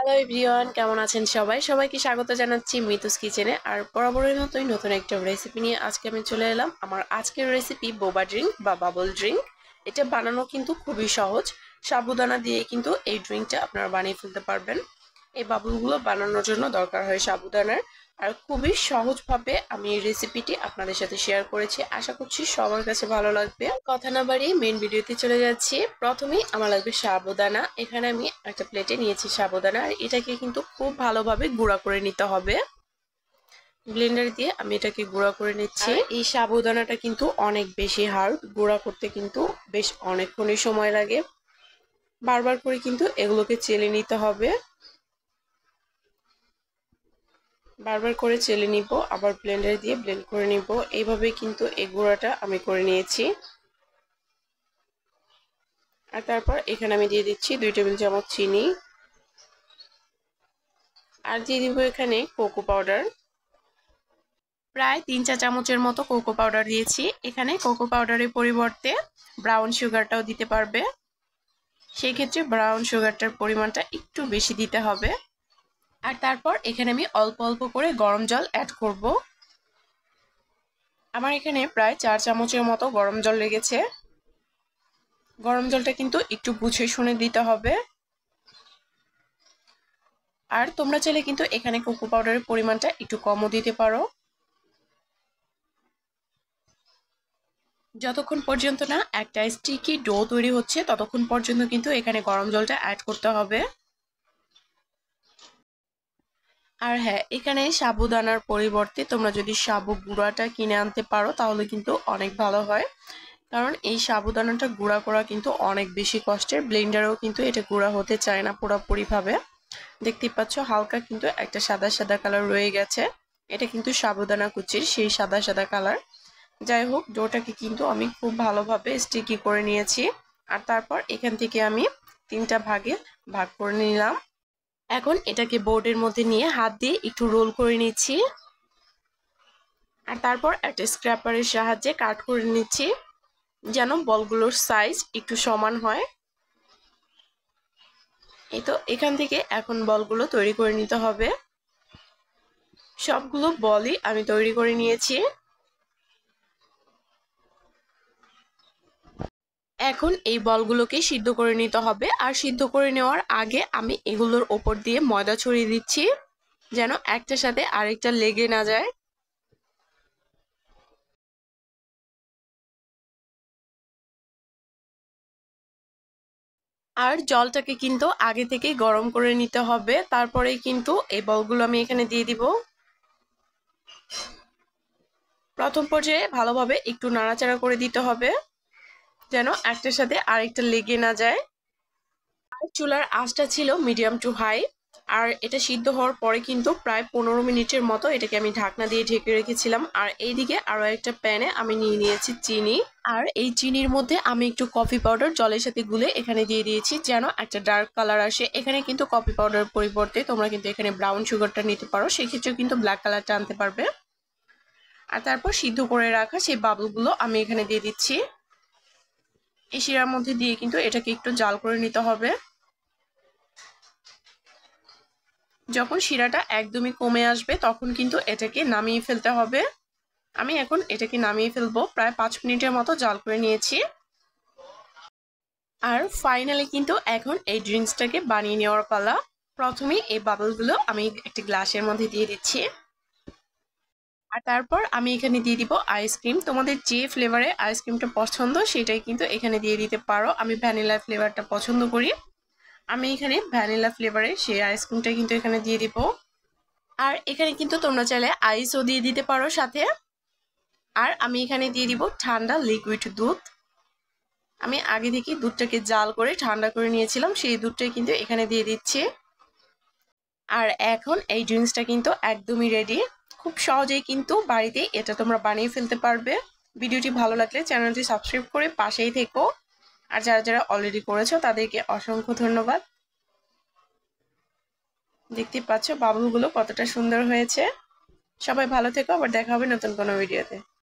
Hello everyone, কেমন আছেন সবাই? সবাইকে স্বাগত জানাচ্ছি মিতুস কিচেনে। আর বরাবরের মতোই নতুন একটা রেসিপি নিয়ে আজকে আমি চলে এলাম। আমার আজকের রেসিপি বোবা ড্রিঙ্ক বা বাবল ড্রিঙ্ক। এটা বানানো কিন্তু খুবই সহজ। সাবুদানা দিয়ে কিন্তু এই ড্রিঙ্কটা আপনারা বানিয়ে ফেলতে পারবেন। এই বাবলগুলো বানানোর জন্য দরকার হয় সাবুদানার। আর খুবই সহজভাবে আমি এই রেসিপিটি আপনাদের সাথে শেয়ার করেছি। আশা করছি সবার কাছে ভালো লাগবে। কথা না বাড়িয়ে মেন ভিডিওতে চলে যাচ্ছি। প্রথমেই আমার লাগবে সাবুদানা। এখানে আমি একটা প্লেটে নিয়েছি সাবুদানা। আর এটাকে কিন্তু খুব ভালোভাবে গুঁড়া করে নিতে হবে। ব্লেন্ডার দিয়ে আমি এটাকে গুঁড়া করে নিচ্ছি। এই সাবুদানাটা কিন্তু অনেক বেশি হার্ড, গুঁড়া করতে কিন্তু বেশ অনেকক্ষণই সময় লাগে। বারবার করে কিন্তু এগুলোকে চেলে নিতে হবে। বারবার করে চেলে নিব, আবার ব্লেন্ডার দিয়ে ব্লেন্ড করে নিব। এইভাবে কিন্তু এই গুঁড়াটা আমি করে নিয়েছি। আর তারপর এখানে আমি দিয়ে দিচ্ছি 2 টেবিল চামচ চিনি। আর দিয়ে দিব এখানে কোকো পাউডার। প্রায় 3-4 চামচের মতো কোকো পাউডার দিয়েছি। এখানে কোকো পাউডারের পরিবর্তে ব্রাউন সুগারটাও দিতে পারবে। সেই ক্ষেত্রে ব্রাউন সুগারটার পরিমাণটা একটু বেশি দিতে হবে। আর তারপর এখানে আমি অল্প অল্প করে গরম জল অ্যাড করব। আমার এখানে প্রায় 4 চামচের মতো গরম জল লেগেছে। গরম জলটা কিন্তু একটু বুঝে শুনে দিতে হবে। আর তোমরা চাইলে কিন্তু এখানে কোকো পাউডারের পরিমাণটা একটু কমও দিতে পারো। যতক্ষণ পর্যন্ত না একটা স্টিকি ডো তৈরি হচ্ছে ততক্ষণ পর্যন্ত কিন্তু এখানে গরম জলটা অ্যাড করতে হবে। আর হ্যাঁ, এখানে সাবুদানার পরিবর্তে তোমরা যদি সাবু গুঁড়াটা কিনে আনতে পারো তাহলে কিন্তু অনেক ভালো হয়। কারণ এই সাবুদানাটা গুঁড়া করা কিন্তু অনেক বেশি কষ্টের। ব্লেন্ডারেও কিন্তু এটা গুঁড়া হতে চায় না পুরোপুরিভাবে। দেখতেই পাচ্ছ হালকা কিন্তু একটা সাদা সাদা কালার রয়ে গেছে। এটা কিন্তু সাবুদানা কুচির সেই সাদা সাদা কালার। যাই হোক, ডোটাকে কিন্তু আমি খুব ভালোভাবে স্টিকি করে নিয়েছি। আর তারপর এখান থেকে আমি 3টা ভাগে ভাগ করে নিলাম। এখন এটাকে বোর্ডের মধ্যে নিয়ে হাত দিয়ে একটু রোল করে নিচ্ছি। আর তারপর একটা স্ক্র্যাপারের সাহায্যে কাট করে নিচ্ছি যেন বলগুলোর সাইজ একটু সমান হয়। এই তো এখান থেকে এখন বলগুলো তৈরি করে নিতে হবে। সবগুলো বলই আমি তৈরি করে নিয়েছি। এখন এই বলগুলোকে সিদ্ধ করে নিতে হবে। আর সিদ্ধ করে নেওয়ার আগে আমি এগুলোর ওপর দিয়ে ময়দা ছড়িয়ে দিচ্ছি যেন একটার সাথে আরেকটা লেগে না যায়। আর জলটাকে কিন্তু আগে থেকেই গরম করে নিতে হবে। তারপরেই কিন্তু এই বলগুলো আমি এখানে দিয়ে দিব। প্রথম পর্যায়ে ভালোভাবে একটু নাড়াচাড়া করে দিতে হবে যেন একটার সাথে আরেকটা লেগে না যায়। আর চুলার আঁচটা ছিল মিডিয়াম টু হাই। আর এটা সিদ্ধ হওয়ার পরে কিন্তু প্রায় 15 মিনিটের মতো এটাকে আমি ঢাকনা দিয়ে ঢেকে রেখেছিলাম। আর এইদিকে আরো একটা প্যানে আমি নিয়ে নিয়েছি চিনি। আর এই চিনির মধ্যে আমি একটু কফি পাউডার জলের সাথে গুলে এখানে দিয়ে দিয়েছি যেন একটা ডার্ক কালার আসে। এখানে কিন্তু কফি পাউডার পরিবর্তে তোমরা কিন্তু এখানে ব্রাউন সুগারটা নিতে পারো, সেক্ষেত্রে কিন্তু ব্ল্যাক কালারটা আনতে পারবে। আর তারপর সিদ্ধ করে রাখা সেই বাবলগুলো আমি এখানে দিয়ে দিচ্ছি। এই শিরার মধ্যে দিয়ে কিন্তু এটাকে একটু জাল করে নিতে হবে। যখন শিরাটা একদমই কমে আসবে তখন কিন্তু এটাকে নামিয়ে ফেলতে হবে। আমি এখন এটাকে নামিয়ে ফেলবো। প্রায় 5 মিনিটের মতো জাল করে নিয়েছি। আর ফাইনালি কিন্তু এখন এই ড্রিঙ্কসটাকে বানিয়ে নেওয়ার পালা। প্রথমে এই বাবলগুলো আমি একটা গ্লাসের মধ্যে দিয়ে দিচ্ছি। আর তারপর আমি এখানে দিয়ে দিব আইসক্রিম। তোমাদের যে ফ্লেভারে আইসক্রিমটা পছন্দ সেটাই কিন্তু এখানে দিয়ে দিতে পারো। আমি ভ্যানিলা ফ্লেভারটা পছন্দ করি। আমি এখানে ভ্যানিলা ফ্লেভারে সেই আইসক্রিমটা কিন্তু এখানে দিয়ে দিব। আর এখানে কিন্তু তোমরা চাইলে আইসও দিয়ে দিতে পারো সাথে। আর আমি এখানে দিয়ে দিব ঠান্ডা লিকুইড দুধ। আমি আগে থেকে দুধটাকে জাল করে ঠান্ডা করে নিয়েছিলাম, সেই দুধটাই কিন্তু এখানে দিয়ে দিচ্ছি। আর এখন এই ড্রিঙ্কসটা কিন্তু একদমই রেডি। খুব সহজেই কিন্তু বাড়িতে এটা তোমরা বানিয়ে ফেলতে পারবে। ভিডিওটি ভালো লাগলে চ্যানেলটি সাবস্ক্রাইব করে পাশেই থেকো। আর যারা যারা অলরেডি করেছো তাদেরকে অসংখ্য ধন্যবাদ। দেখতে পাচ্ছ বাবলগুলো কতটা সুন্দর হয়েছে। সবাই ভালো থেকো, আবার দেখা হবে নতুন কোনো ভিডিওতে।